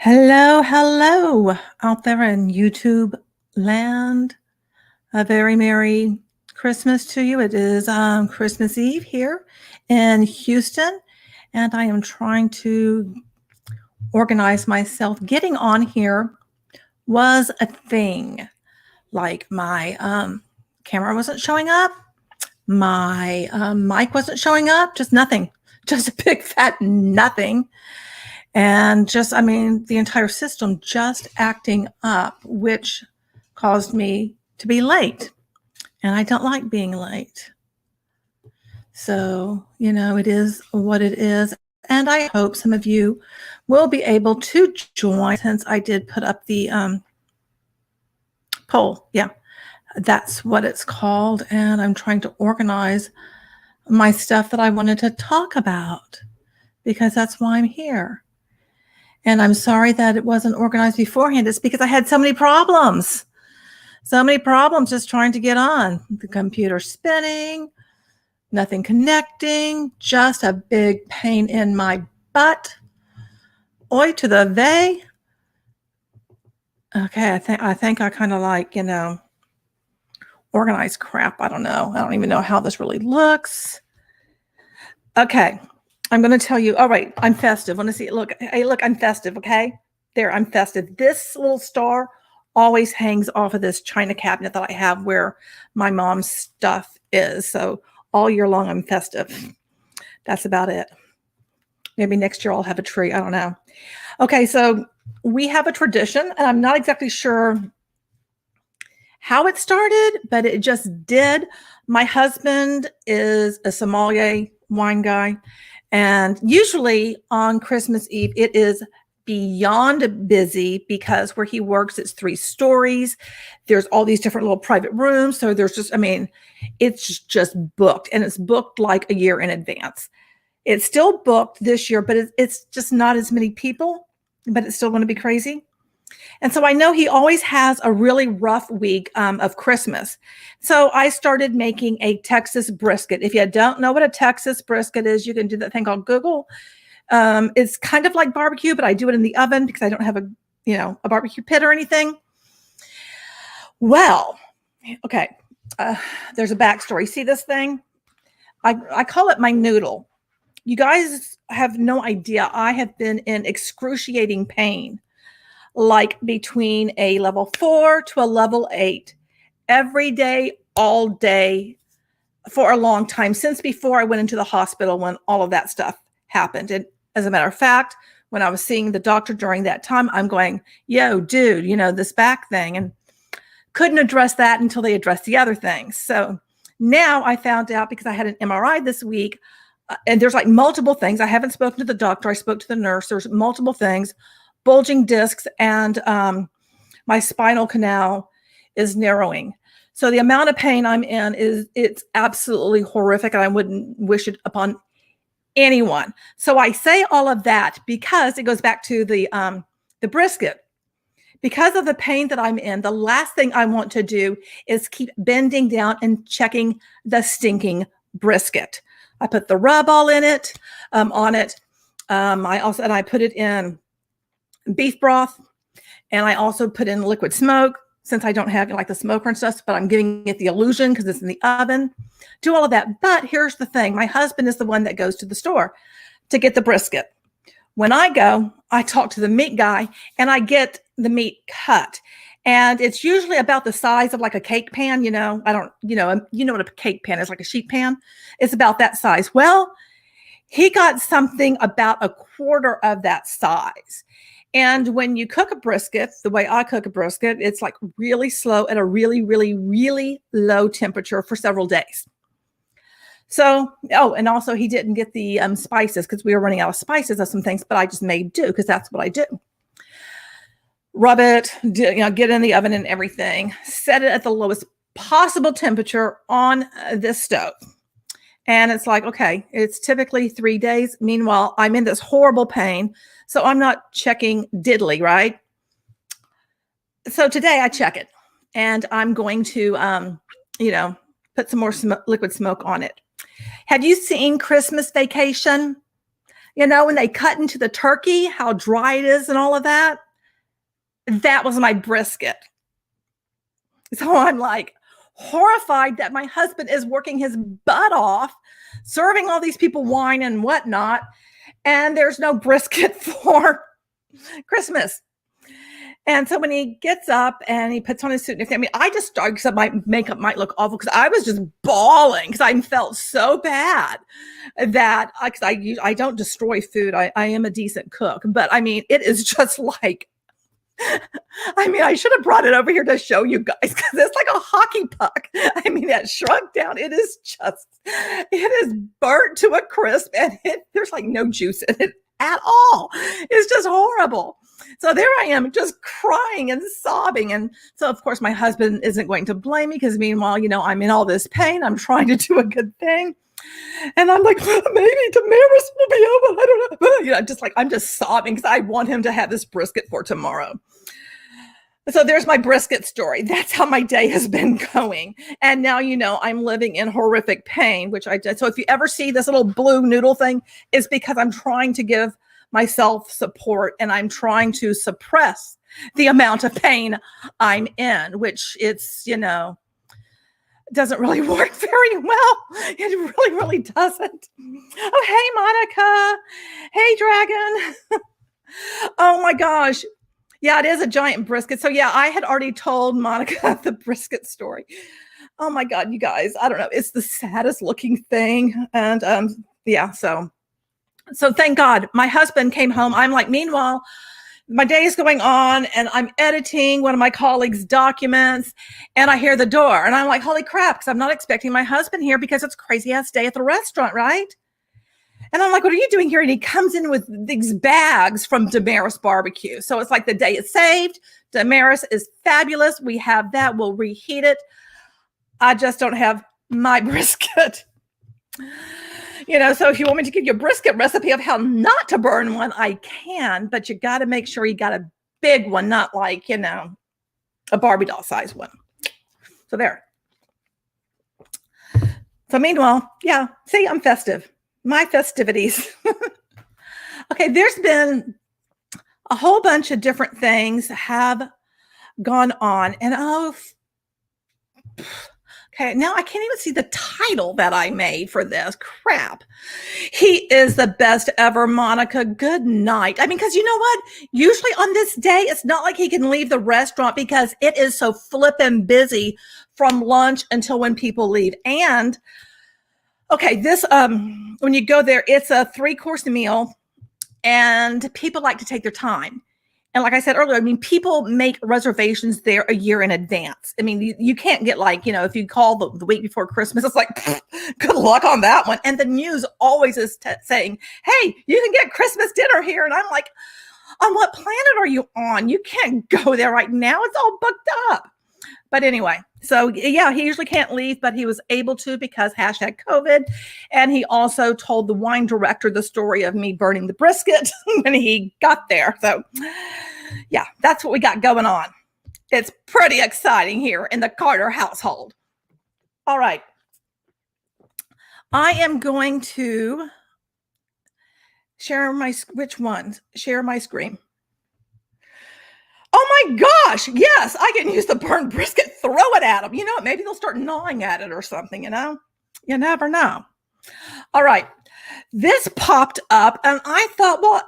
Hello, hello out there in YouTube land. A very Merry Christmas to you. It is Christmas Eve here in Houston, and I am trying to organize myself. Getting on here was a thing. Like my camera wasn't showing up, my mic wasn't showing up, just nothing, just a big fat nothing. And just, the entire system just acting up, which caused me to be late. And I don't like being late. So, it is what it is. And I hope some of you will be able to join, since I did put up the poll. Yeah, that's what it's called. And I'm trying to organize my stuff that I wanted to talk about, because that's why I'm here. And I'm sorry that it wasn't organized beforehand. It's because I had so many problems. So many problems just trying to get on. The computer spinning, nothing connecting, just a big pain in my butt. Oi to the vey. Okay, I think I kind of like, organized crap. I don't know. I don't even know how this really looks. Okay. I'm going to tell you, all right, I'm festive. Want to see it? Look, hey, look, I'm festive, okay? There, I'm festive. This little star always hangs off of this china cabinet that I have where my mom's stuff is. So all year long, I'm festive. That's about it. Maybe next year I'll have a tree. I don't know. Okay, so we have a tradition, and I'm not exactly sure how it started, but it just did. My husband is a sommelier wine guy. And usually on Christmas Eve, it is beyond busy, because where he works, it's 3 stories. There's all these different little private rooms. So there's just, it's just booked, and it's booked like a year in advance. It's still booked this year, but it's just not as many people, but it's still going to be crazy. And so I know he always has a really rough week of Christmas. So I started making a Texas brisket. If you don't know what a Texas brisket is, you can do that thing called Google. It's kind of like barbecue, but I do it in the oven because I don't have a barbecue pit or anything. Well, okay. There's a backstory. See this thing? I call it my noodle. You guys have no idea. I have been in excruciating pain, like between a level 4 to a level 8, every day, all day, for a long time, since before I went into the hospital when all of that stuff happened. And as a matter of fact, when I was seeing the doctor during that time, I'm going, yo, dude, this back thing, and couldn't address that until they addressed the other things. So now I found out, because I had an MRI this week, and there's like multiple things. I haven't spoken to the doctor. I spoke to the nurse. There's multiple things. Bulging discs, and my spinal canal is narrowing. So the amount of pain I'm in it's absolutely horrific, and I wouldn't wish it upon anyone. So I say all of that because it goes back to the brisket. Because of the pain that I'm in, the last thing I want to do is keep bending down and checking the stinking brisket. I put the rub all in it, on it. I put it in beef broth, and I also put in liquid smoke, since I don't have like the smoker and stuff, but I'm giving it the illusion because it's in the oven. Do all of that. But here's the thing. My husband is the one that goes to the store to get the brisket. When I go, I talk to the meat guy, and I get the meat cut. And it's usually about the size of like a cake pan. You know what a cake pan is, like a sheet pan. It's about that size. Well, he got something about a quarter of that size. And when you cook a brisket, the way I cook a brisket, it's like really slow at a really, really, really low temperature for several days. So, and also he didn't get the spices, because we were running out of spices of some things, but I just made do, because that's what I do. Rub it, get in the oven and everything. Set it at the lowest possible temperature on this stove. And it's like, okay, it's typically 3 days. Meanwhile, I'm in this horrible pain. So I'm not checking diddly, right? So today I check it, and I'm going to, put some more liquid smoke on it. Have you seen Christmas Vacation? when they cut into the turkey, how dry it is and all of that. That was my brisket. So I'm like horrified that my husband is working his butt off, serving all these people wine and whatnot, and there's no brisket for Christmas. And so when he gets up and he puts on his suit and everything, I mean, I just started, because my makeup might look awful, because I was just bawling because I felt so bad that, because I don't destroy food. I am a decent cook, but I mean, it is just like, I mean, I should have brought it over here to show you guys, because it's like a hockey puck. I mean, it shrunk down. It is burnt to a crisp, and there's like no juice in it at all. It's just horrible. So there I am, just crying and sobbing. And so, of course, my husband isn't going to blame me, because meanwhile, I'm in all this pain. I'm trying to do a good thing. And I'm like, maybe Damaris will be able, I don't know. I'm just sobbing because I want him to have this brisket for tomorrow. So there's my brisket story. That's how my day has been going. And now, I'm living in horrific pain, which I did. So if you ever see this little blue noodle thing, it's because I'm trying to give myself support, and I'm trying to suppress the amount of pain I'm in, which doesn't really work very well. It really, really doesn't. Oh, hey, Monica. Hey, Dragon. Oh my gosh. Yeah, it is a giant brisket. So yeah, I had already told Monica the brisket story. Oh my God, you guys, I don't know. It's the saddest looking thing. And yeah, so thank God my husband came home. I'm like, meanwhile, my day is going on and I'm editing one of my colleagues' documents, and I hear the door and I'm like, holy crap, because I'm not expecting my husband here because it's a crazy ass day at the restaurant, right? And I'm like, what are you doing here? And he comes in with these bags from Damaris Barbecue. So it's like the day is saved. Damaris is fabulous. We have that. We'll reheat it. I just don't have my brisket. So if you want me to give you a brisket recipe of how not to burn one, I can, but you got to make sure you got a big one, not like, a Barbie doll size one. So there. So meanwhile, yeah, see, I'm festive. My festivities. Okay, there's been a whole bunch of different things have gone on, and okay, now I can't even see the title that I made for this. Crap. He is the best ever, Monica. Good night. I mean, because you know what? Usually on this day, it's not like he can leave the restaurant because it is so flippin' busy from lunch until when people leave. And okay, this, when you go there, it's a 3-course meal, and people like to take their time. And like I said earlier, I mean, people make reservations there a year in advance. I mean, you can't get like, if you call the week before Christmas, it's like, good luck on that one. And the news always is saying, hey, you can get Christmas dinner here. And I'm like, on what planet are you on? You can't go there right now. It's all booked up. But anyway, so yeah, he usually can't leave, but he was able to because #COVID. And he also told the wine director the story of me burning the brisket when he got there. So yeah, that's what we got going on. It's pretty exciting here in the Carter household. All right. I am going to share my screen. Oh my gosh, yes, I can use the burnt brisket, throw it at them. Maybe they'll start gnawing at it or something, You never know. All right, this popped up and I thought, well,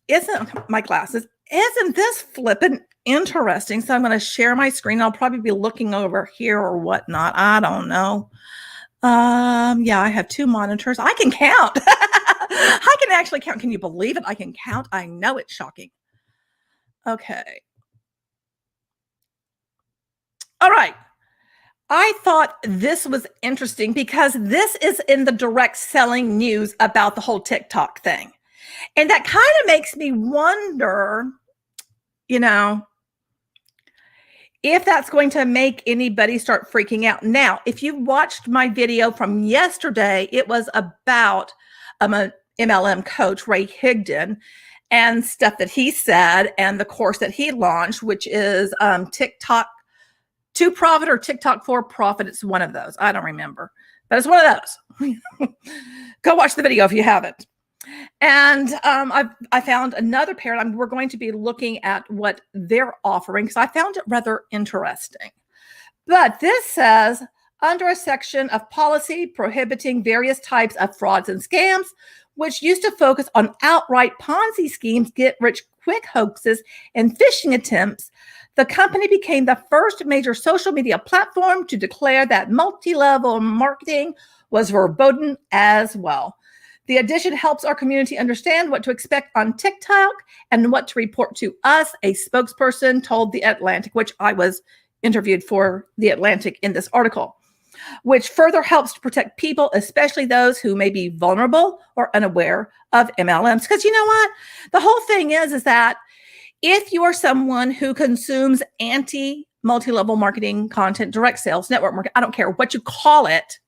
isn't this flippin' interesting? So I'm going to share my screen. I'll probably be looking over here or whatnot. I don't know. Yeah, I have 2 monitors. I can count. I can actually count. Can you believe it? I can count. I know it's shocking. Okay. All right. I thought this was interesting because this is in the direct selling news about the whole TikTok thing. And that kind of makes me wonder, if that's going to make anybody start freaking out. Now, if you watched my video from yesterday, it was about an MLM coach, Ray Higdon, and stuff that he said and the course that he launched, which is TikTok to Profit or TikTok for Profit. It's one of those. I don't remember, but it's one of those. Go watch the video if you haven't. And I found another paradigm. We're going to be looking at what they're offering because I found it rather interesting. But this says, under a section of policy prohibiting various types of frauds and scams, which used to focus on outright Ponzi schemes, get-rich-quick hoaxes, and phishing attempts, the company became the first major social media platform to declare that multi-level marketing was verboten as well. The addition helps our community understand what to expect on TikTok and what to report to us, a spokesperson told The Atlantic, which I was interviewed for The Atlantic in this article, which further helps to protect people, especially those who may be vulnerable or unaware of MLMs. Because you know what? The whole thing is that if you are someone who consumes multi-level marketing content, direct sales, network marketing, I don't care what you call it,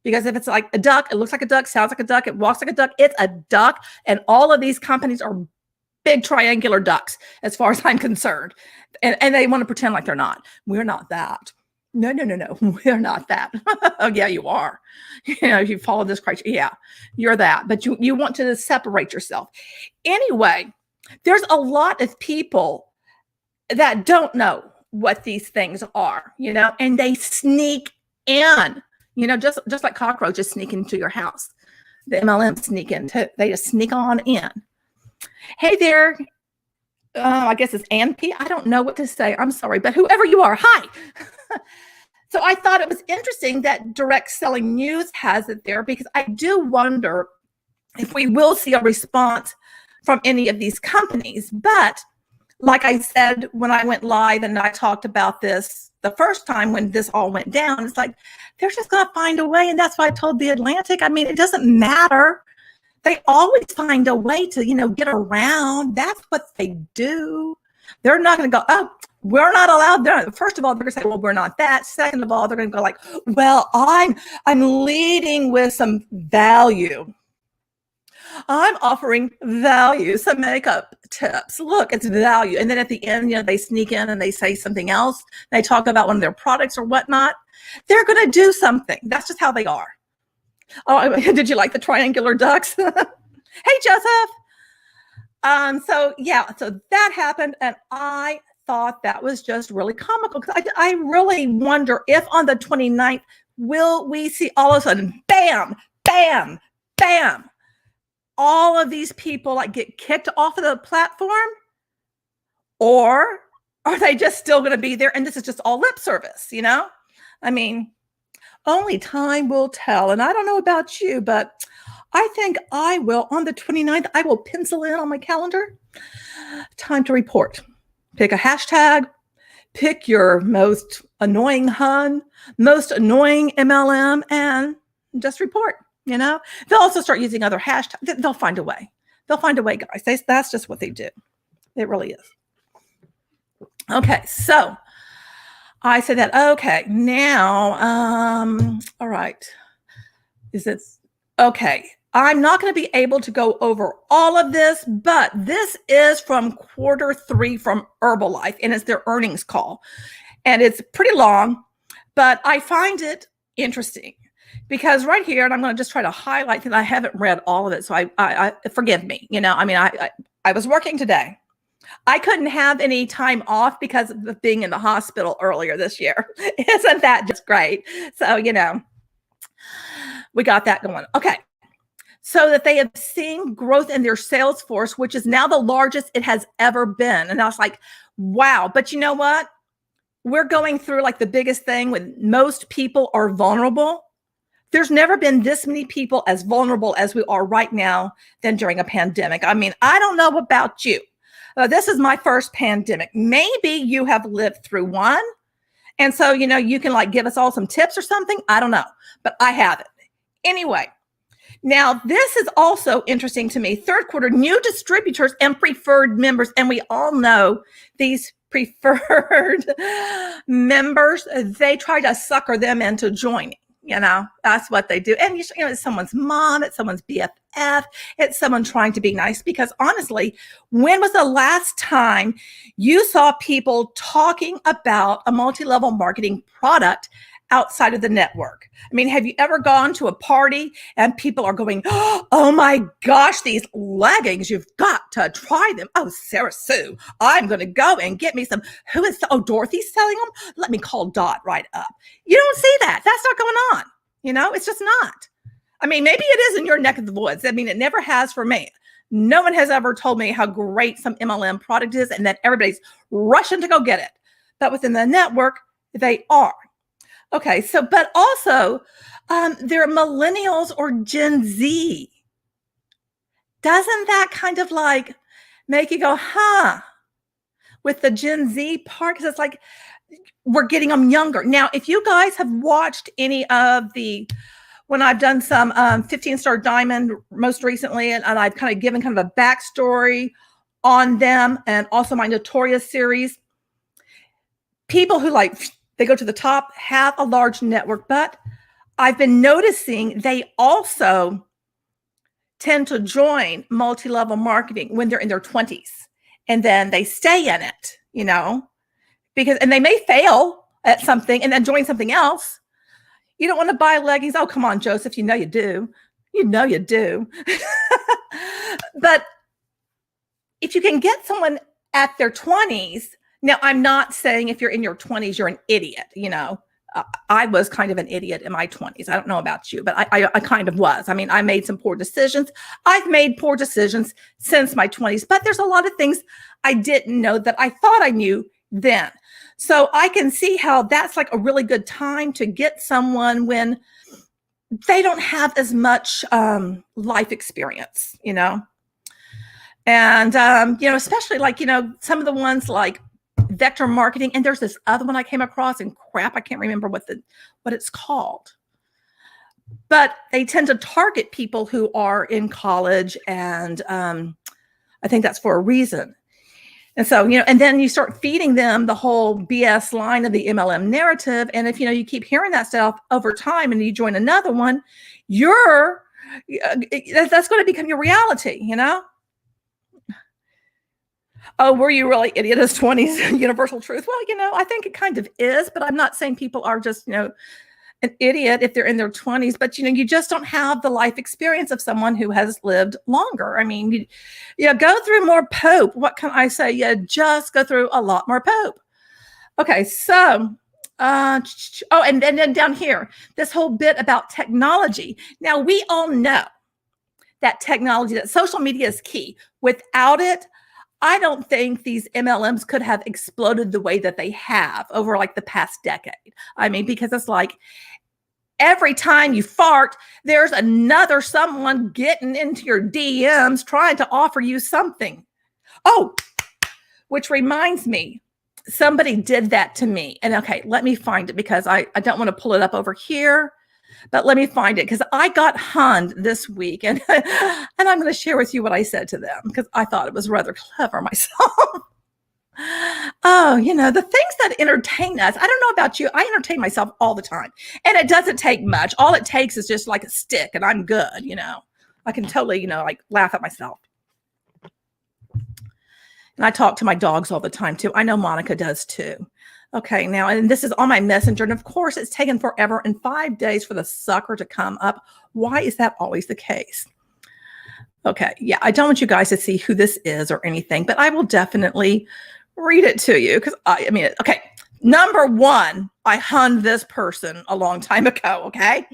because if it's like a duck, it looks like a duck, sounds like a duck, it walks like a duck, it's a duck. And all of these companies are big triangular ducks, as far as I'm concerned. And they want to pretend like they're not. We're not that. No. We're not that. Oh, yeah, you are. If you follow this criteria, yeah, you're that. But you want to separate yourself. Anyway, there's a lot of people that don't know what these things are, and they sneak in. Just like cockroaches sneak into your house. The MLMs sneak in. They just sneak on in. Hey there. I guess it's Ann P. I don't know what to say. I'm sorry. But whoever you are, hi. So I thought it was interesting that Direct Selling News has it there, because I do wonder if we will see a response from any of these companies. But like I said, when I went live and I talked about this the first time when this all went down, it's like, they're just going to find a way. And that's why I told The Atlantic, it doesn't matter. They always find a way to, get around. That's what they do. They're not going to go, oh, we're not allowed. First of all, they're going to say, well, we're not that. Second of all, they're going to go like, well, I'm leading with some value. I'm offering value, some makeup tips. Look, it's value. And then at the end, they sneak in and they say something else. They talk about one of their products or whatnot. They're going to do something. That's just how they are. Oh, did you like the triangular ducks? Hey, Joseph. So that happened. And I thought that was just really comical, because I really wonder if on the 29th, will we see all of a sudden, bam, bam, bam, all of these people get kicked off of the platform? Or are they just still going to be there? And this is just all lip service, only time will tell. And I don't know about you, but I think I will, on the 29th, I will pencil in on my calendar, time to report. Pick a hashtag, pick your most annoying Hun, most annoying MLM, and just report. They'll also start using other hashtags. They'll find a way. They'll find a way, guys. That's just what they do. It really is. Okay, so I said that. Okay, now, all right. Is it okay? I'm not going to be able to go over all of this, but this is from Q3 from Herbalife, and it's their earnings call. And it's pretty long, but I find it interesting because right here, and I'm going to just try to highlight that I haven't read all of it. So I forgive me. I was working today. I couldn't have any time off because of being in the hospital earlier this year. Isn't that just great? So, we got that going. Okay. So that they have seen growth in their sales force, which is now the largest it has ever been. And I was like, wow. But you know what? We're going through the biggest thing when most people are vulnerable. There's never been this many people as vulnerable as we are right now than during a pandemic. I don't know about you. This is my first pandemic. Maybe you have lived through one. And so, you can give us all some tips or something. I don't know, but I haven't. Anyway, now this is also interesting to me. Third quarter, new distributors and preferred members. And we all know these preferred members, they try to sucker them into joining. That's what they do. And it's someone's mom, it's someone's BFF, it's someone trying to be nice. Because honestly, when was the last time you saw people talking about a multi-level marketing product outside of the network. I mean, have you ever gone to a party and people are going, oh my gosh, these leggings, you've got to try them. Oh, Sarah Sue, I'm going to go and get me some. Who is, oh, Dorothy's selling them? Let me call Dot right up. You don't see that. That's not going on. You know, it's just not. I mean, maybe it is in your neck of the woods. I mean, it never has for me. No one has ever told me how great some MLM product is and that everybody's rushing to go get it. But within the network, they are. Okay, so, but also, they're millennials or Gen Z. Doesn't that kind of like make you go, huh? With the Gen Z part, because it's like we're getting them younger. Now, if you guys have watched any of the, when I've done some 15-star diamond most recently, and I've kind of given kind of a backstory on them, and also my Notorious series, people who like, they go to the top, have a large network, but I've been noticing they also tend to join multi-level marketing when they're in their 20s, and then they stay in it, you know, because, and they may fail at something and then join something else. You don't want to buy leggings. Oh, come on, Joseph. You know you do. You know you do. But if you can get someone at their 20s, now I'm not saying if you're in your 20s, you're an idiot. You know, I was kind of an idiot in my 20s. I don't know about you, but I kind of was. I mean, I made some poor decisions. I've made poor decisions since my 20s, but there's a lot of things I didn't know that I thought I knew then. So I can see how that's like a really good time to get someone when they don't have as much life experience, you know? And, you know, especially like, you know, some of the ones like vector marketing, and there's this other one I came across, and crap, I can't remember what it's called. But they tend to target people who are in college, and I think that's for a reason. And so, you know, and then you start feeding them the whole BS line of the MLM narrative. And if, you know, you keep hearing that stuff over time and you join another one, that's going to become your reality, you know? Oh, were you really idiot as 20s universal truth? Well, you know, I think it kind of is, but I'm not saying people are just, you know, an idiot if they're in their 20s, but you know, you just don't have the life experience of someone who has lived longer. I mean, you go through more poop. What can I say? You just go through a lot more poop. Okay, so oh, and then down here, this whole bit about technology. Now, we all know that technology, that social media is key. Without it, I don't think these MLMs could have exploded the way that they have over like the past decade. I mean, because it's like every time you fart, there's another someone getting into your DMs trying to offer you something. Oh, which reminds me, somebody did that to me. And okay, let me find it because I don't want to pull it up over here. But let me find it because I got hunned this week, and and I'm going to share with you what I said to them because I thought it was rather clever myself. Oh, you know, the things that entertain us. I don't know about you. I entertain myself all the time, and it doesn't take much. All it takes is just like a stick, and I'm good. You know, I can totally, you know, like laugh at myself. And I talk to my dogs all the time too. I know Monica does too. Okay, now, and this is on my messenger. And of course, it's taken forever and 5 days for the sucker to come up. Why is that always the case? Okay, yeah, I don't want you guys to see who this is or anything, but I will definitely read it to you because I mean, okay, number one, I hunned this person a long time ago, okay?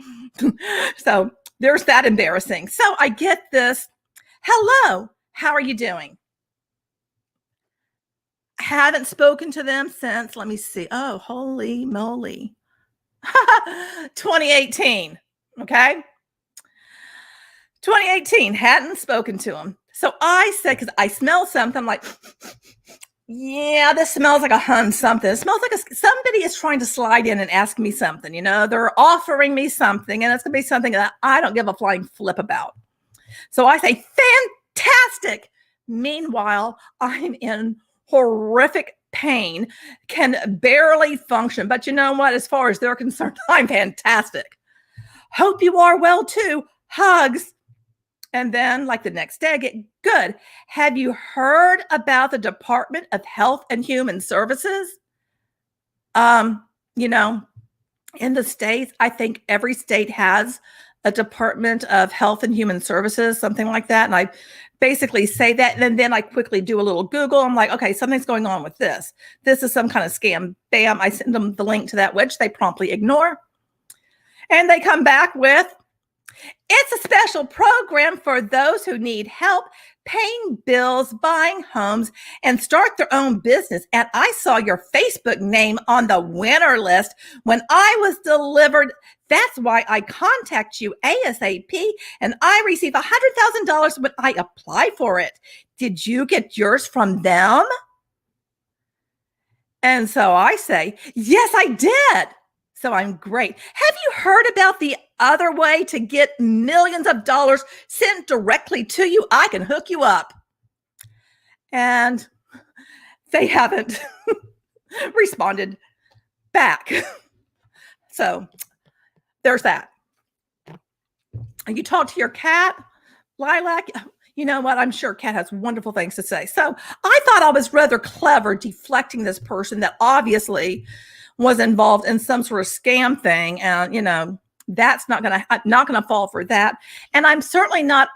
So there's that embarrassing. So I get this. Hello, how are you doing? Haven't spoken to them since, let me see. Oh, holy moly. 2018. Okay. 2018. Hadn't spoken to them. So I said, because I smell something, I'm like, yeah, this smells like a hun something. It smells like somebody is trying to slide in and ask me something. You know, they're offering me something, and it's going to be something that I don't give a flying flip about. So I say, fantastic. Meanwhile, I'm in horrific pain, can barely function. But you know what? As far as they're concerned, I'm fantastic. Hope you are well too. Hugs. And then like the next day, I get good. Have you heard about the Department of Health and Human Services? You know, in the States, I think every state has a Department of Health and Human Services, something like that. And I basically say that. And then I quickly do a little Google. I'm like, okay, something's going on with this. This is some kind of scam. Bam, I send them the link to that, which they promptly ignore. And they come back with, it's a special program for those who need help paying bills, buying homes, and start their own business. And I saw your Facebook name on the winner list when I was delivered. That's why I contact you ASAP, and I receive $100,000 when I apply for it. Did you get yours from them? And so I say, yes, I did. So I'm great. Have you heard about the other way to get millions of dollars sent directly to you? I can hook you up. And they haven't responded back. So there's that. And you talk to your cat, Lilac. You know what? I'm sure Cat has wonderful things to say. So I thought I was rather clever deflecting this person that obviously was involved in some sort of scam thing. And, you know, that's not going to fall for that. And I'm certainly not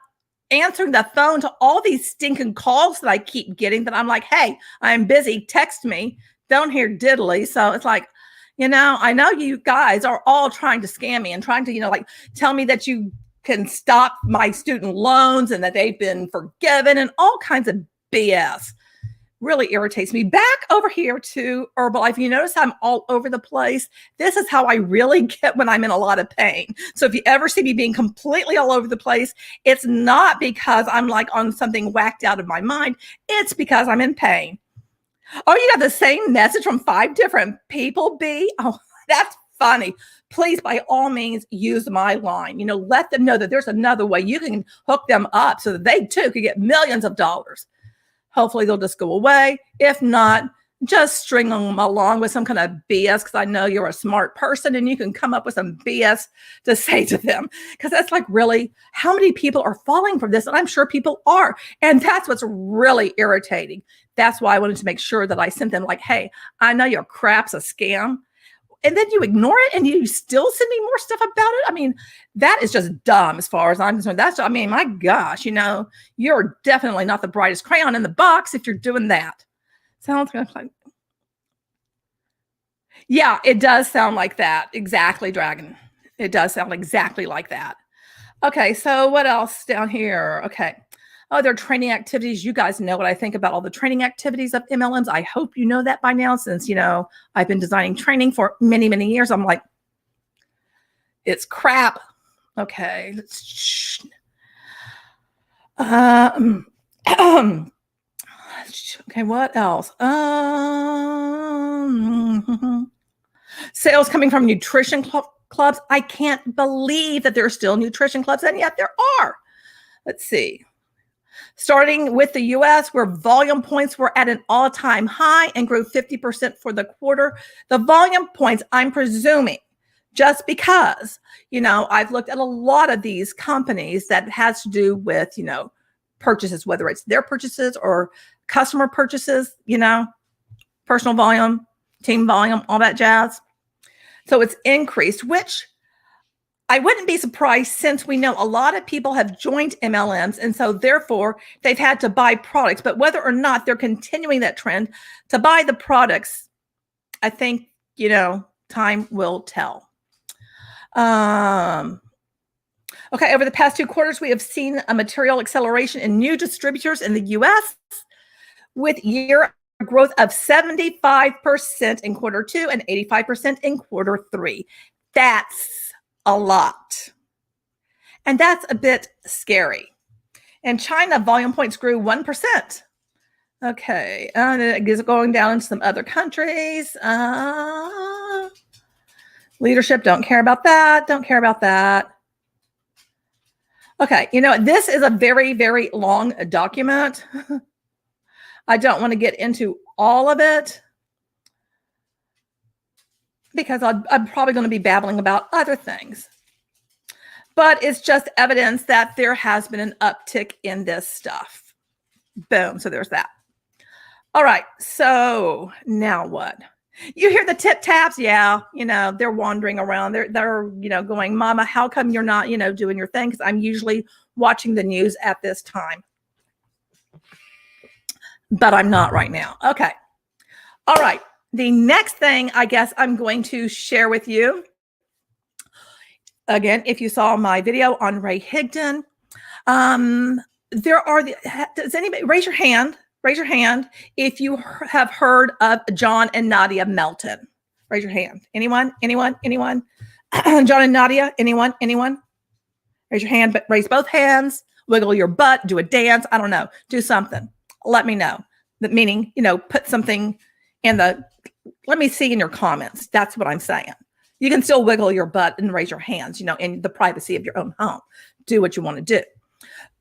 answering the phone to all these stinking calls that I keep getting that I'm like, hey, I'm busy. Text me. Don't hear diddly. So it's like, you know, I know you guys are all trying to scam me and trying to, you know, like tell me that you can stop my student loans and that they've been forgiven and all kinds of BS. Really irritates me. Back over here to Herbalife. You notice I'm all over the place. This is how I really get when I'm in a lot of pain. So if you ever see me being completely all over the place, it's not because I'm like on something whacked out of my mind. It's because I'm in pain. Oh, you got the same message from 5 different people, B? Oh, that's funny. Please, by all means, use my line. You know, let them know that there's another way you can hook them up so that they too could get millions of dollars. Hopefully they'll just go away. If not, just string them along with some kind of BS because I know you're a smart person and you can come up with some BS to say to them. Because that's like, really, how many people are falling for this? And I'm sure people are. And that's what's really irritating. That's why I wanted to make sure that I sent them like, hey, I know your crap's a scam. And then you ignore it and you still send me more stuff about it. I mean, that is just dumb as far as I'm concerned. I mean, my gosh, you know, you're definitely not the brightest crayon in the box if you're doing that. Sounds like, yeah, it does sound like that. Exactly, Dragon. It does sound exactly like that. Okay, so what else down here? Okay. Oh, their training activities. You guys know what I think about all the training activities of MLMs. I hope you know that by now since, you know, I've been designing training for many, many years. I'm like, it's crap. Okay. Okay, what else? Sales coming from nutrition clubs. I can't believe that there are still nutrition clubs, and yet there are. Let's see. Starting with the US, where volume points were at an all-time high and grew 50% for the quarter. The volume points, I'm presuming, just because, you know, I've looked at a lot of these companies that has to do with, you know, purchases, whether it's their purchases or customer purchases, you know, personal volume, team volume, all that jazz. So it's increased, which I wouldn't be surprised since we know a lot of people have joined MLMs. And so therefore they've had to buy products, but whether or not they're continuing that trend to buy the products, I think, you know, time will tell. Okay. Over the past 2 quarters, we have seen a material acceleration in new distributors in the US with year growth of 75% in Q2 and 85% in Q3. That's a lot. And that's a bit scary. In China, volume points grew 1%. Okay. And it is going down into some other countries. Leadership, don't care about that. Don't care about that. Okay. You know, this is a very, very long document. I don't want to get into all of it because I'm probably going to be babbling about other things. But it's just evidence that there has been an uptick in this stuff. Boom. So there's that. All right. So now what? You hear the tip taps. Yeah. They're wandering around. They're, going, Mama, how come you're not, doing your thing? Because I'm usually watching the news at this time. But I'm not right now. Okay. All right. The next thing I guess I'm going to share with you. Again, if you saw my video on Ray Higdon, does anybody raise your hand? Raise your hand if you have heard of John and Nadia Melton. Raise your hand. Anyone? John and Nadia? Anyone? Raise your hand, but raise both hands. Wiggle your butt. Do a dance. I don't know. Do something. Let me know. Meaning, put something in let me see in your comments. That's what I'm saying. You can still wiggle your butt and raise your hands, in the privacy of your own home. Do what you want to do.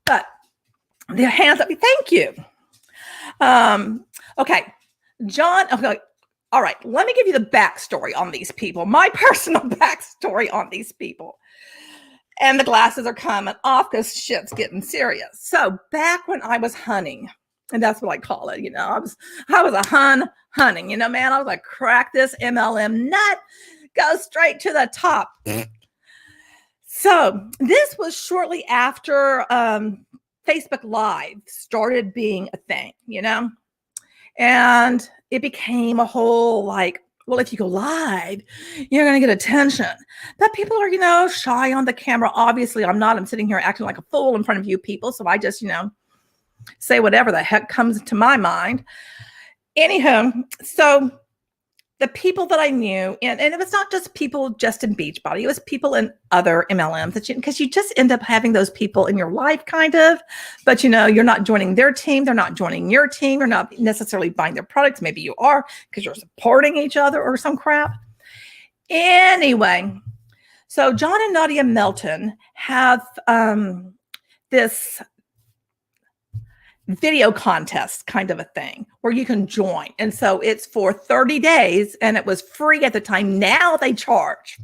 But the hands up. Thank you. Okay. John. Okay. All right. Let me give you the backstory on these people. My personal backstory on these people. And the glasses are coming off because shit's getting serious. So back when I was hunting, and that's what I call it, I was a hunting, man, I was like, crack this MLM nut, go straight to the top. So this was shortly after Facebook Live started being a thing, and it became a whole well, if you go live, you're going to get attention. But people are, shy on the camera. Obviously, I'm not. I'm sitting here acting like a fool in front of you people. So I just, say whatever the heck comes to my mind. Anywho, so the people that I knew, and it was not just people just in Beachbody, it was people in other MLMs, because you just end up having those people in your life kind of, but you're not joining their team. They're not joining your team. You're not necessarily buying their products. Maybe you are because you're supporting each other or some crap. Anyway, so John and Nadia Melton have this video contest kind of a thing where you can join. And so it's for 30 days and it was free at the time. Now they charge.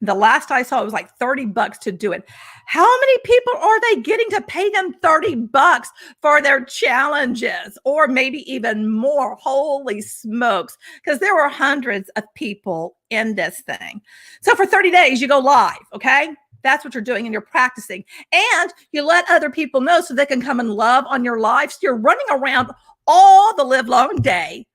The last I saw, it was like $30 to do it. How many people are they getting to pay them $30 for their challenges, or maybe even more? Holy smokes. Because there were hundreds of people in this thing. So for 30 days, you go live. Okay. That's what you're doing, and you're practicing, and you let other people know so they can come and love on your lives. You're running around all the live long day,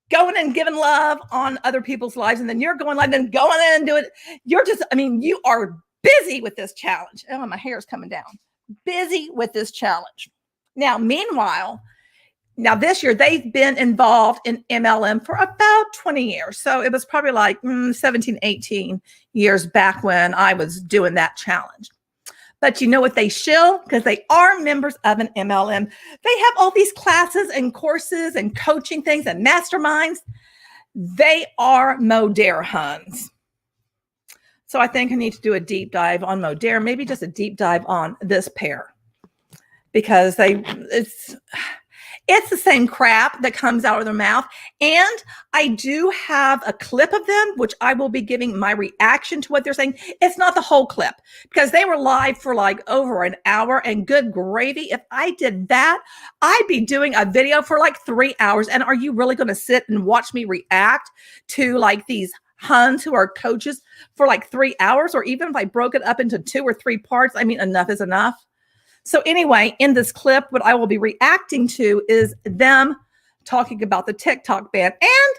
going and giving love on other people's lives. And then you're going live and going in and do it. You're just, you are busy with this challenge. Oh, my hair's coming down. Busy with this challenge. Now, meanwhile, this year, they've been involved in MLM for about 20 years. So it was probably like 17, 18 years back when I was doing that challenge. But you know what they shill? Because they are members of an MLM. They have all these classes and courses and coaching things and masterminds. They are Modere Huns. So I think I need to do a deep dive on Modere, maybe just a deep dive on this pair. Because it's the same crap that comes out of their mouth. And I do have a clip of them, which I will be giving my reaction to what they're saying. It's not the whole clip because they were live for like over an hour, and good gravy. If I did that, I'd be doing a video for like 3 hours. And are you really going to sit and watch me react to like these Huns who are coaches for like 3 hours? Or even if I broke it up into 2 or 3 parts, enough is enough. So anyway, in this clip, what I will be reacting to is them talking about the TikTok ban. And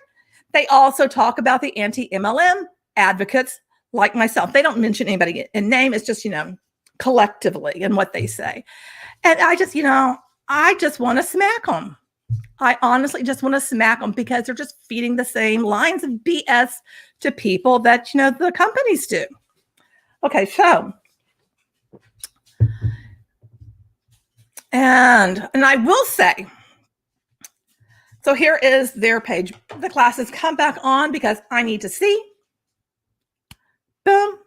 they also talk about the anti-MLM advocates like myself. They don't mention anybody in name. It's just, collectively and what they say. And I just want to smack them. I honestly just want to smack them because they're just feeding the same lines of BS to people that, the companies do. Okay, so... And I will say, so here is their page. The classes come back on because I need to see. Boom.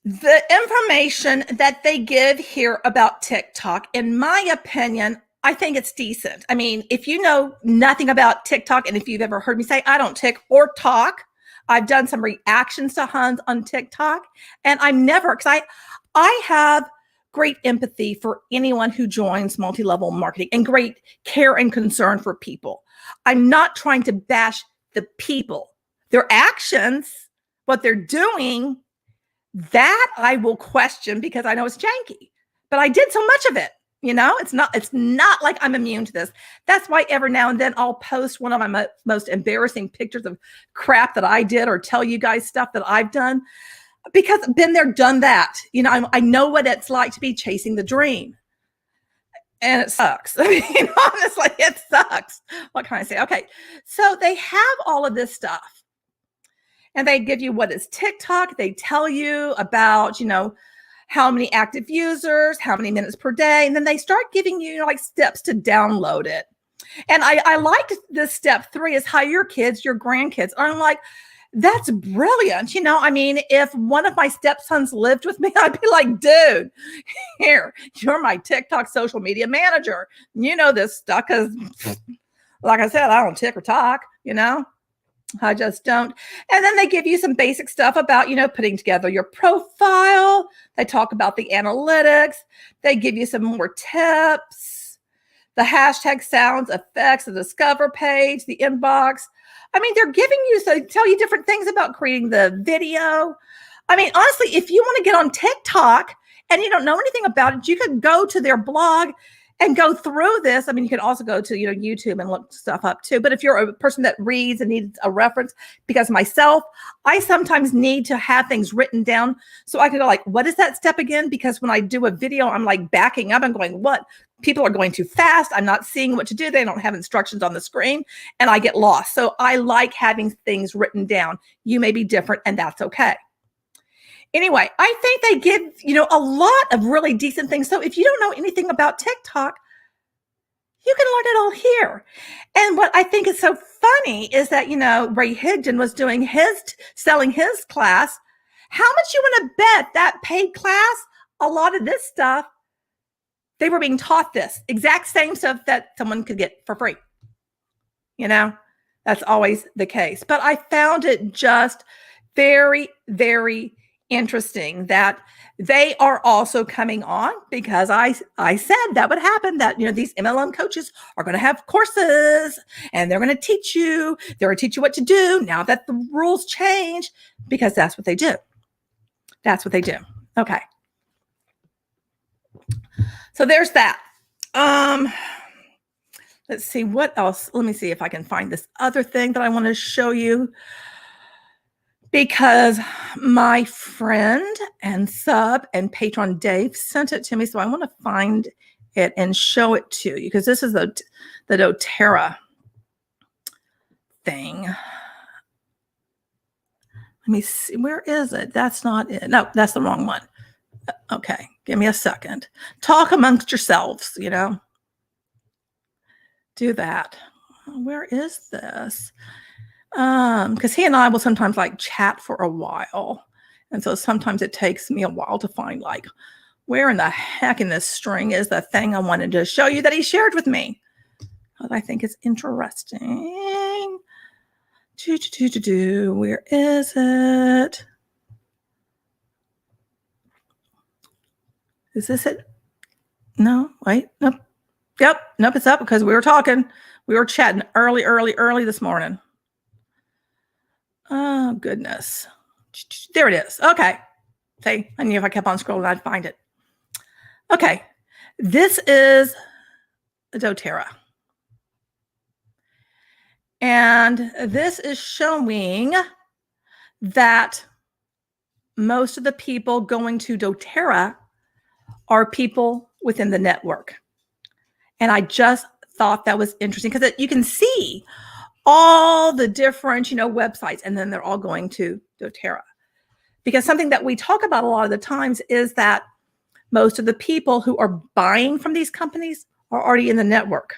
The information that they give here about TikTok, in my opinion, I think it's decent. If you know nothing about TikTok, and if you've ever heard me say, I don't tick or talk, I've done some reactions to Huns on TikTok, and I'm never, because I have great empathy for anyone who joins multi-level marketing and great care and concern for people. I'm not trying to bash the people, their actions, what they're doing, that I will question because I know it's janky, but I did so much of it. It's not like I'm immune to this. That's why every now and then I'll post one of my most embarrassing pictures of crap that I did or tell you guys stuff that I've done, because I've been there, done that. I know what it's like to be chasing the dream. And it sucks. I mean, honestly, it sucks. What can I say? Okay. So they have all of this stuff and they give you what is TikTok. They tell you about, how many active users, how many minutes per day. And then they start giving you, like steps to download it. And I liked this step 3 is how your kids, your grandkids are. I'm like, that's brilliant. I mean, if one of my stepsons lived with me, I'd be like, dude, here, you're my TikTok social media manager. You know this stuff because, like I said, I don't tick or talk, I just don't. And then they give you some basic stuff about, putting together your profile. They talk about the analytics. They give you some more tips, the hashtag sounds, effects, the discover page, the inbox. I mean, they're giving you, so they tell you different things about creating the video. I mean, honestly, if you want to get on TikTok and you don't know anything about it, you could go to their blog and go through this. I mean, you can also go to, YouTube and look stuff up too. But if you're a person that reads and needs a reference, because myself, I sometimes need to have things written down so I can go like, what is that step again? Because when I do a video, I'm like backing up and going, what? People are going too fast. I'm not seeing what to do. They don't have instructions on the screen and I get lost. So I like having things written down. You may be different and that's okay. Anyway, I think they give, a lot of really decent things. So if you don't know anything about TikTok, you can learn it all here. And what I think is so funny is that, Ray Higdon was doing selling his class. How much you want to bet that paid class, a lot of this stuff, they were being taught this exact same stuff that someone could get for free. That's always the case. But I found it just very, very interesting that they are also coming on, because I said that would happen, that these MLM coaches are going to have courses and they're going to teach you what to do now that the rules change, because that's what they do. Okay. So there's that. Let's see what else. Let me see if I can find this other thing that I want to show you, because my friend and sub and patron Dave sent it to me. So I want to find it and show it to you, because this is the Doterra thing. Let me see. Where is it? That's not it. No, that's the wrong one. Okay. Give me a second. Talk amongst yourselves, do that. Where is this? Because he and I will sometimes like chat for a while. And so sometimes it takes me a while to find like, where in the heck in this string is the thing I wanted to show you that he shared with me, that I think is interesting. Where is it? Is this it? No, wait, nope. Yep, nope, it's up, because we were talking. We were chatting early this morning. Oh, goodness. There it is. Okay. See, I knew if I kept on scrolling, I'd find it. Okay. This is a Doterra. And this is showing that most of the people going to Doterra are people within the network. And I just thought that was interesting, because you can see all the different, websites, and then they're all going to Doterra. Because something that we talk about a lot of the times is that most of the people who are buying from these companies are already in the network.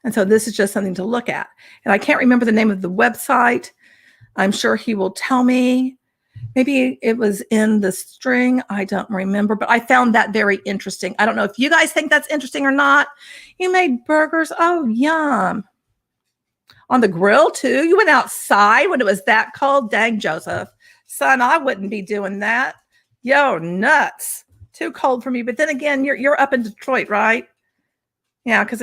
And so this is just something to look at. And I can't remember the name of the website. I'm sure he will tell me. Maybe it was in the string. I don't remember, but I found that very interesting. I don't know if you guys think that's interesting or not. You made burgers. Oh, yum. On the grill too. You went outside when it was that cold. Dang, Joseph. Son, I wouldn't be doing that. Yo, nuts. too cold for me. But then again, you're up in Detroit, right? Yeah, because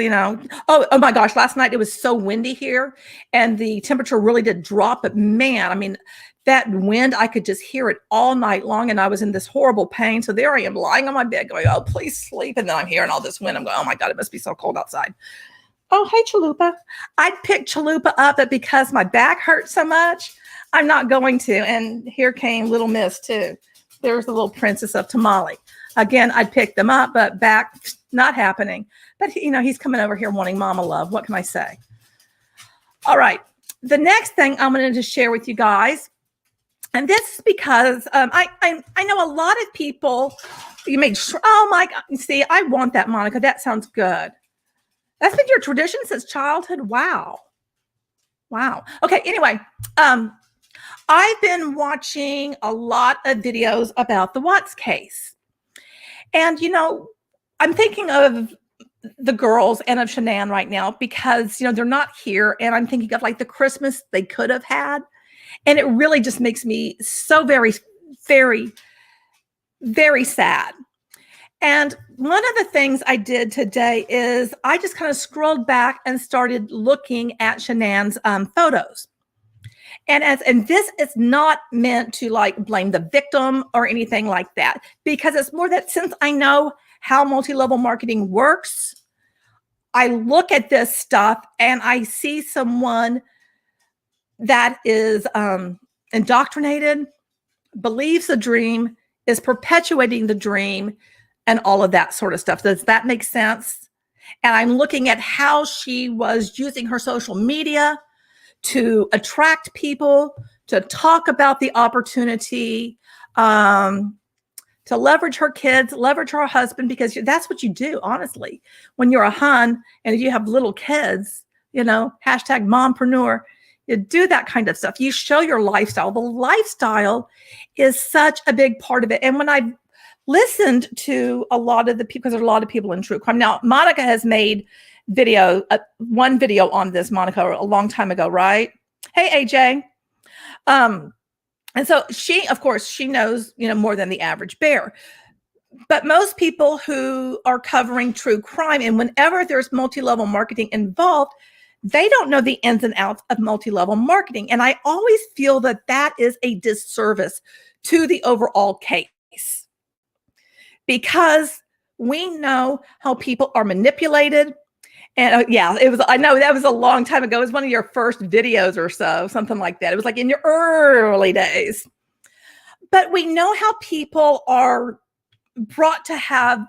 oh my gosh, last night it was so windy here, and the temperature really did drop. But man, I mean, that wind, I could just hear it all night long, and I was in this horrible pain. So there I am lying on my bed going, oh, please sleep. And then I'm hearing all this wind. I'm going, oh my God, it must be so cold outside. Oh, hey, Chalupa. I'd pick Chalupa up, but because my back hurts so much, I'm not going to. And here came Little Miss too. There's the little princess of Tamale. Again, I'd pick them up, but back, not happening. But, he's coming over here wanting mama love. What can I say? All right. The next thing I'm going to share with you guys, and this is because I know a lot of people, you made sure, oh my God, see, I want that, Monica. That sounds good. That's been your tradition since childhood. Wow. Okay. Anyway, I've been watching a lot of videos about the Watts case. And, I'm thinking of the girls and of Sha'nann right now because, they're not here. And I'm thinking of like the Christmas they could have had. And it really just makes me so very, very, very sad. And one of the things I did today is I just kind of scrolled back and started looking at Sha'nann's photos. And this is not meant to like blame the victim or anything like that, because it's more that since I know how multi-level marketing works, I look at this stuff and I see someone that is indoctrinated, believes the dream, is perpetuating the dream, and all of that sort of stuff. Does that make sense? And I'm looking at how she was using her social media to attract people, to talk about the opportunity, to leverage her kids, leverage her husband, because that's what you do, honestly. When you're a hun and if you have little kids, hashtag mompreneur, you do that kind of stuff. You show your lifestyle. The lifestyle is such a big part of it. And when I listened to a lot of the people, because there's a lot of people in true crime. Now, Monica has made one video on this, Monica, a long time ago, right? Hey, AJ. And so she, of course, she knows, more than the average bear. But most people who are covering true crime, and whenever there's multi-level marketing involved, they don't know the ins and outs of multi-level marketing. And I always feel that that is a disservice to the overall case. Because we know how people are manipulated. And I know that was a long time ago. It was one of your first videos or so, something like that. It was like in your early days. But we know how people are brought to have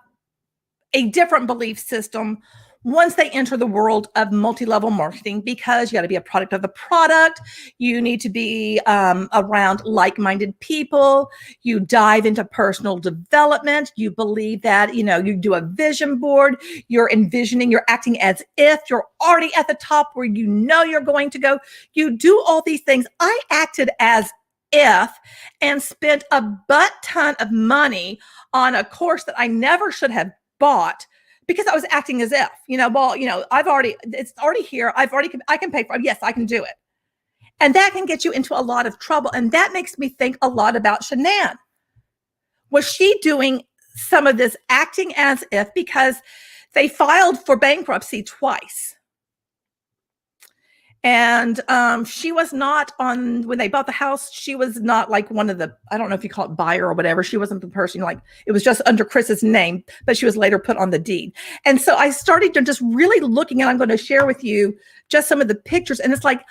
a different belief system once they enter the world of multi-level marketing, because you got to be a product of the product. You need to be around like-minded people. You dive into personal development. You believe that, you do a vision board. You're envisioning, you're acting as if you're already at the top where you're going to go. You do all these things. I acted as if and spent a butt ton of money on a course that I never should have bought, because I was acting as if, it's already here. I can pay for it. Yes, I can do it. And that can get you into a lot of trouble. And that makes me think a lot about Sha'nann. Was she doing some of this acting as if, because they filed for bankruptcy twice? And she was not when they bought the house, she was not like one of the, I don't know if you call it buyer or whatever. She wasn't the person, it was just under Chris's name, but she was later put on the deed. And so I started to just really looking, and I'm going to share with you just some of the pictures. And it's like,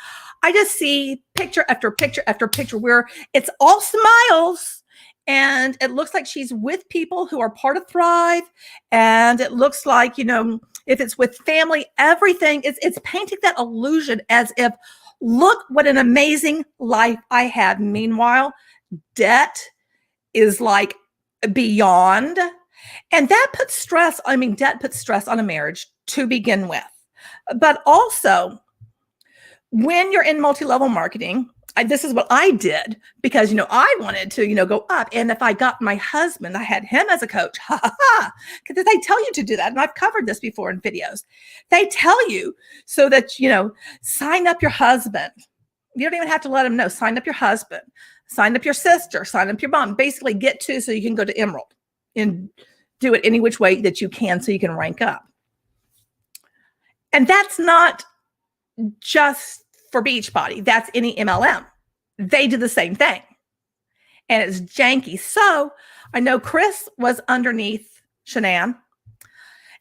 I just see picture after picture after picture where it's all smiles. And it looks like she's with people who are part of Thrive. And it looks like, if it's with family, everything, it's painting that illusion as if, look what an amazing life I have. Meanwhile, debt is like beyond. And that puts stress. Debt puts stress on a marriage to begin with. But also, when you're in multi-level marketing, this is what I did, because, I wanted to, go up. And if I got my husband, I had him as a coach, because they tell you to do that. And I've covered this before in videos. They tell you so that, sign up your husband. You don't even have to let them know. Sign up your husband, sign up your sister, sign up your mom, basically get to so you can go to Emerald. and do it any which way that you can so you can rank up. And that's not just for Beachbody. That's any MLM. They do the same thing. And it's janky. So I know Chris was underneath Sha'nann.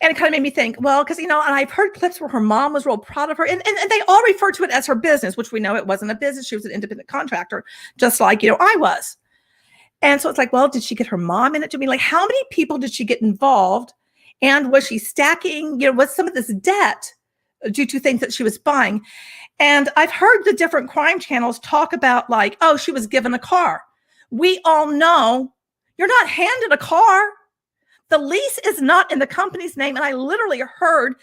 And it kind of made me think, well, because, and I've heard clips where her mom was real proud of her. And they all refer to it as her business, which we know it wasn't a business. She was an independent contractor, just like, I was. And so it's like, well, did she get her mom in it? To me, like, how many people did she get involved? And was she stacking, what's some of this debt due to things that she was buying? And I've heard the different crime channels talk about like, oh, she was given a car. We all know you're not handed a car. The lease is not in the company's name. And I literally heard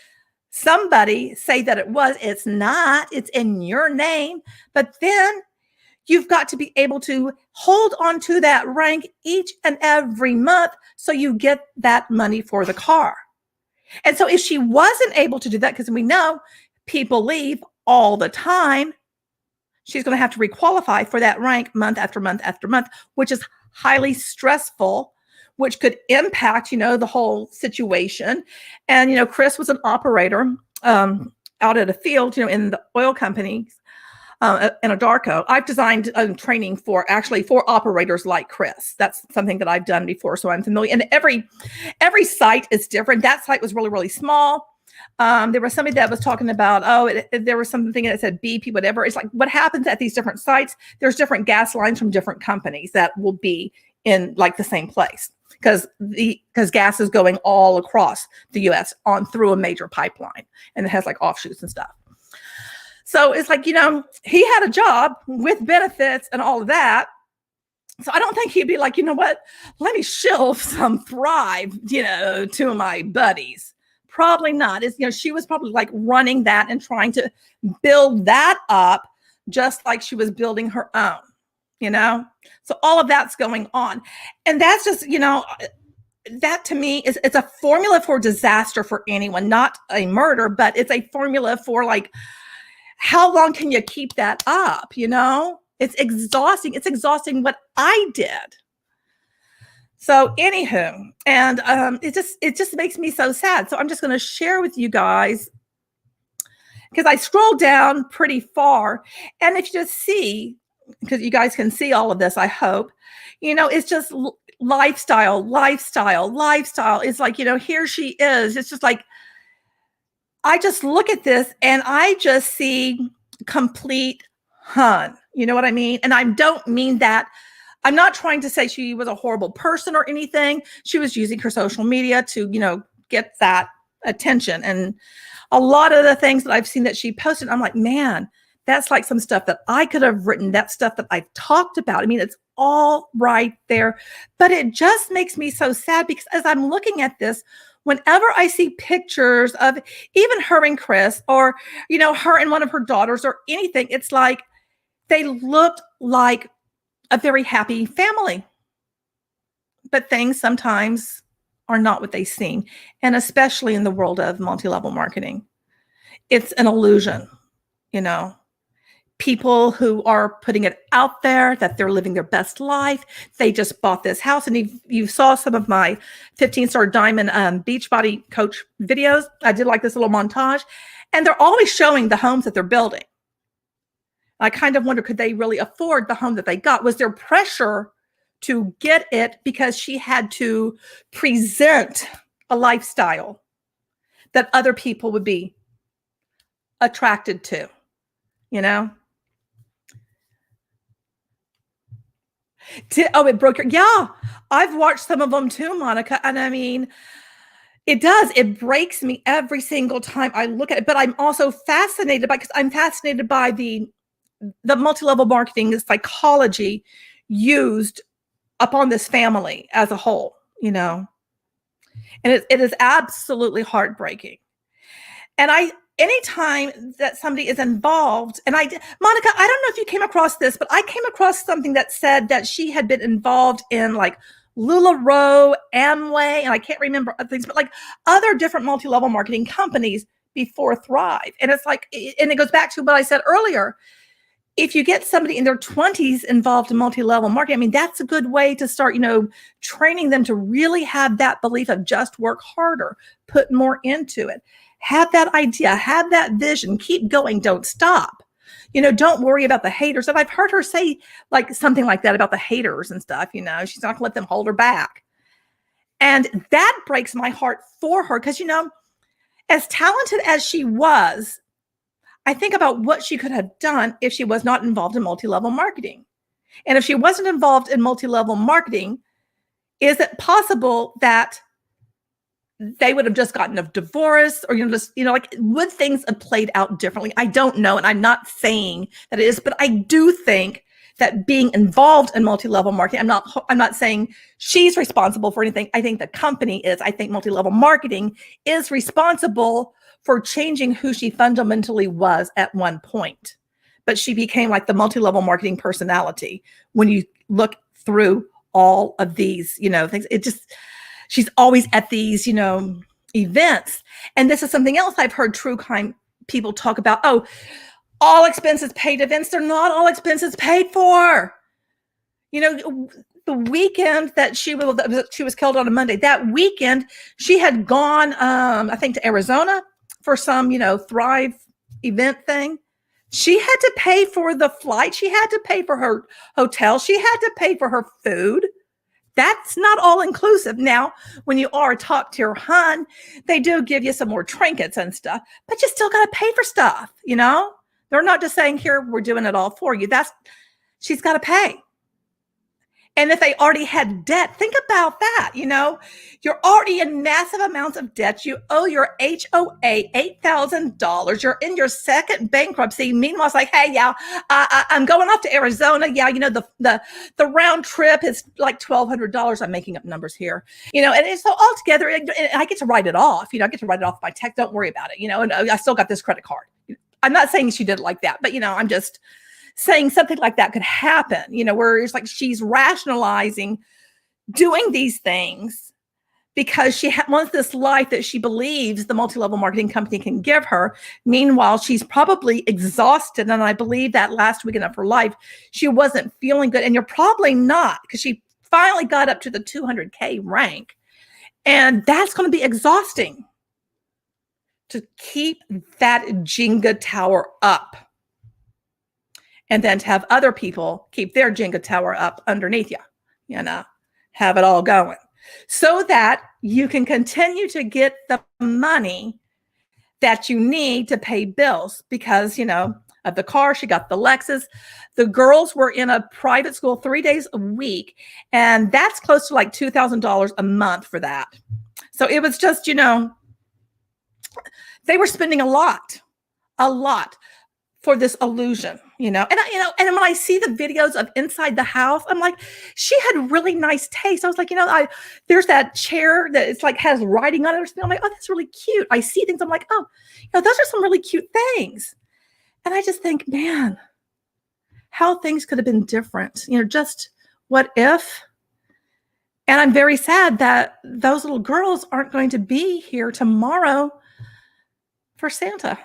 somebody say that it's not, it's in your name. But then you've got to be able to hold on to that rank each and every month so you get that money for the car. And so if she wasn't able to do that, because we know people leave all the time, she's going to have to requalify for that rank month after month after month, which is highly stressful, which could impact, the whole situation. And, Chris was an operator out at a field, in the oil companies. In a Darko. I've designed training for operators like Chris. That's something that I've done before, so I'm familiar. And every site is different. That site was really, really small. There was somebody that was talking about, there was something that said BP, whatever. It's like what happens at these different sites. There's different gas lines from different companies that will be in like the same place because gas is going all across the U.S. on through a major pipeline, and it has like offshoots and stuff. So it's like, he had a job with benefits and all of that. So I don't think he'd be like, what, let me shill some Thrive, to my buddies. Probably not. It's, she was probably like running that and trying to build that up just like she was building her own, So all of that's going on. And that's just, that to me it's a formula for disaster for anyone, not a murder, but it's a formula for like, how long can you keep that up? It's exhausting. It's exhausting what I did. So anywho, and it just makes me so sad. So I'm just going to share with you guys, because I scrolled down pretty far, and if you just see, because you guys can see all of this, I hope, it's just lifestyle. It's like, here she is. It's just like, I just look at this and I just see complete hun. You know what I mean? And I don't mean that. I'm not trying to say she was a horrible person or anything. She was using her social media to, get that attention. And a lot of the things that I've seen that she posted, I'm like, man, that's like some stuff that I could have written, that stuff that I've talked about. I mean, it's all right there. But it just makes me so sad because as I'm looking at this, whenever I see pictures of even her and Chris or, her and one of her daughters or anything, it's like they looked like a very happy family. But things sometimes are not what they seem. And especially in the world of multi-level marketing, it's an illusion, People who are putting it out there that they're living their best life. They just bought this house. And you saw some of my 15-star diamond Beachbody coach videos. I did like this little montage. And they're always showing the homes that they're building. I kind of wonder, could they really afford the home that they got? Was there pressure to get it because she had to present a lifestyle that other people would be attracted to, It broke your, yeah, I've watched some of them too, Monica. And I mean, it breaks me every single time I look at it, but I'm also fascinated because I'm fascinated by the multi-level marketing psychology used upon this family as a whole, and it is absolutely heartbreaking. And anytime that somebody is involved, and Monica, I don't know if you came across this, but I came across something that said that she had been involved in like LuLaRoe, Amway, and I can't remember other things, but like other different multi-level marketing companies before Thrive. And it's like, and it goes back to what I said earlier. if you get somebody in their 20s involved in multi-level marketing, I mean, that's a good way to start, training them to really have that belief of just work harder, put more into it, have that idea, have that vision, keep going, don't stop. Don't worry about the haters. And I've heard her say like something like that about the haters and stuff, she's not gonna let them hold her back. And that breaks my heart for her because, as talented as she was, I think about what she could have done if she was not involved in multi-level marketing. And if she wasn't involved in multi-level marketing, is it possible that they would have just gotten a divorce or, would things have played out differently? I don't know. And I'm not saying that it is, but I do think that being involved in multi-level marketing, I'm not saying she's responsible for anything. I think the company is. I think multi-level marketing is responsible for changing who she fundamentally was at one point. But she became like the multi-level marketing personality. When you look through all of these, things, she's always at these, events. And this is something else I've heard true crime people talk about. Oh, all expenses paid events. They're not all expenses paid for. The weekend that she was killed on a Monday, that weekend she had gone, I think, to Arizona for some, Thrive event thing. She had to pay for the flight. She had to pay for her hotel. She had to pay for her food. That's not all inclusive. Now, when you are a top tier hun, they do give you some more trinkets and stuff, but you still got to pay for stuff. They're not just saying, here, we're doing it all for you. She's got to pay. And if they already had debt, think about that. You're already in massive amounts of debt. You owe your HOA $8,000. You're in your second bankruptcy. Meanwhile, it's like, hey, yeah, I'm going off to Arizona. Yeah, the round trip is like $1,200. I'm making up numbers here. And so altogether, and I get to write it off. I get to write it off by text. Don't worry about it. And I still got this credit card. I'm not saying she did it like that, but I'm just saying something like that could happen, where it's like she's rationalizing doing these things because she wants this life that she believes the multi-level marketing company can give her. Meanwhile, she's probably exhausted. And I believe that last weekend of her life, she wasn't feeling good. And you're probably not, because she finally got up to the 200K rank. And that's going to be exhausting to keep that Jenga tower up. And then to have other people keep their Jenga tower up underneath you, have it all going so that you can continue to get the money that you need to pay bills because, of the car. She got the Lexus. The girls were in a private school 3 days a week. And that's close to like $2,000 a month for that. So it was just, they were spending a lot for this illusion, and when I see the videos of inside the house, I'm like, she had really nice taste. I was like, there's that chair that it's like has writing on it. I'm like, oh, that's really cute. I see things. I'm like, oh, those are some really cute things. And I just think, man, how things could have been different. Just what if? And I'm very sad that those little girls aren't going to be here tomorrow for Santa.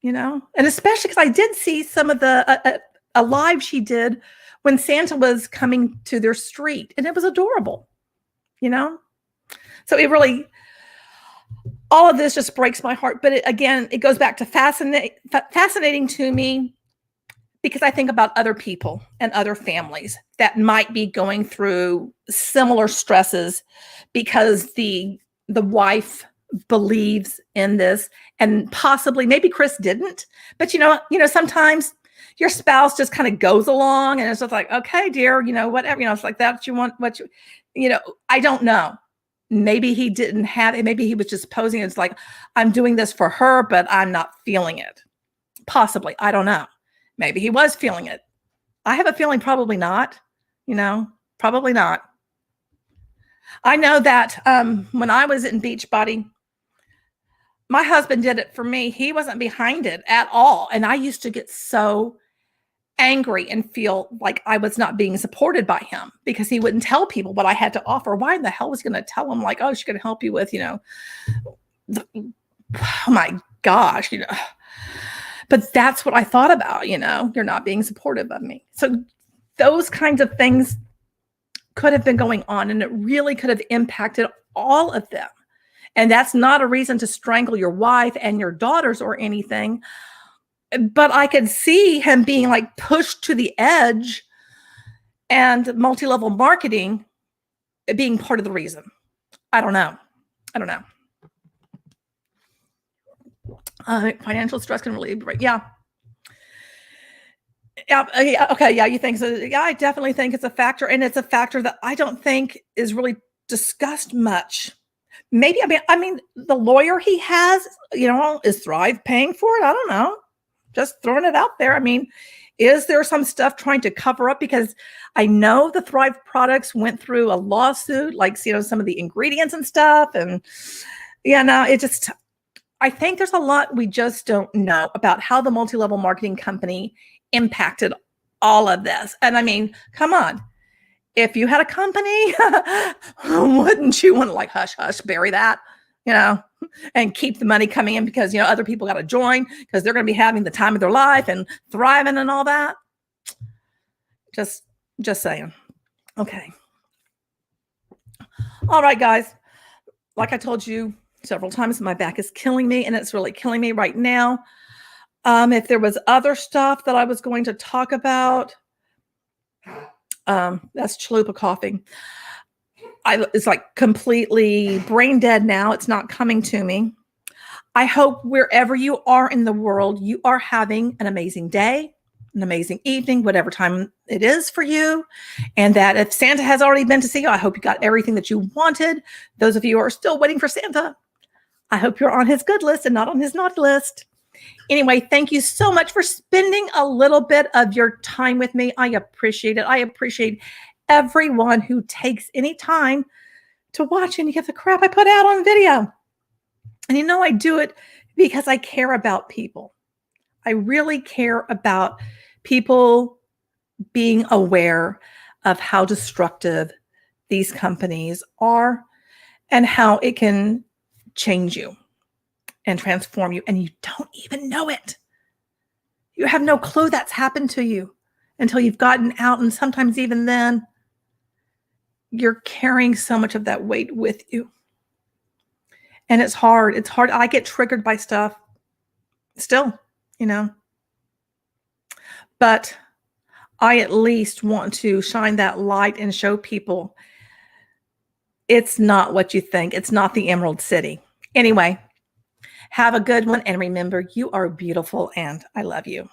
And especially because I did see some of the a live she did when Santa was coming to their street, and it was adorable, So it really, all of this just breaks my heart. But it goes back to fascinating to me because I think about other people and other families that might be going through similar stresses because the wife believes in this, and possibly maybe Chris didn't, but sometimes your spouse just kind of goes along and it's just like, okay, dear, whatever, it's like that you want, I don't know. Maybe he didn't have it. Maybe he was just posing. It's like, I'm doing this for her, but I'm not feeling it. Possibly. I don't know. Maybe he was feeling it. I have a feeling probably not, probably not. I know that when I was in Beachbody, my husband did it for me. He wasn't behind it at all. And I used to get so angry and feel like I was not being supported by him because he wouldn't tell people what I had to offer. Why in the hell was he going to tell them like, oh, she's going to help you with, oh my gosh, But that's what I thought about, you're not being supportive of me. So those kinds of things could have been going on, and it really could have impacted all of them. And that's not a reason to strangle your wife and your daughters or anything. But I could see him being like pushed to the edge, and multi-level marketing being part of the reason. I don't know. Financial stress can really be right. Yeah. Okay. Yeah. You think so? Yeah, I definitely think it's a factor, and it's a factor that I don't think is really discussed much. Maybe, I mean, the lawyer he has, is Thrive paying for it? I don't know. Just throwing it out there. I mean, is there some stuff trying to cover up? Because I know the Thrive products went through a lawsuit, like, some of the ingredients and stuff. And I think there's a lot we just don't know about how the multi-level marketing company impacted all of this. And I mean, come on. If you had a company, wouldn't you want to hush, hush, bury that, and keep the money coming in because, other people got to join because they're going to be having the time of their life and thriving and all that. Just saying. Okay. All right, guys. Like I told you several times, my back is killing me, and it's really killing me right now. If there was other stuff that I was going to talk about, that's Chalupa coughing. It's like completely brain dead now. It's not coming to me. I hope wherever you are in the world, you are having an amazing day, an amazing evening, whatever time it is for you. And that if Santa has already been to see you, I hope you got everything that you wanted. Those of you who are still waiting for Santa, I hope you're on his good list and not on his naughty list. Anyway, thank you so much for spending a little bit of your time with me. I appreciate it. I appreciate everyone who takes any time to watch any of the crap I put out on video. And I do it because I care about people. I really care about people being aware of how destructive these companies are and how it can change you and transform you, and you don't even know it. You have no clue that's happened to you until you've gotten out, and sometimes even then, you're carrying so much of that weight with you. And it's hard. It's hard. I get triggered by stuff still, But I at least want to shine that light and show people it's not what you think. It's not the Emerald City. Anyway, have a good one. And remember, you are beautiful and I love you.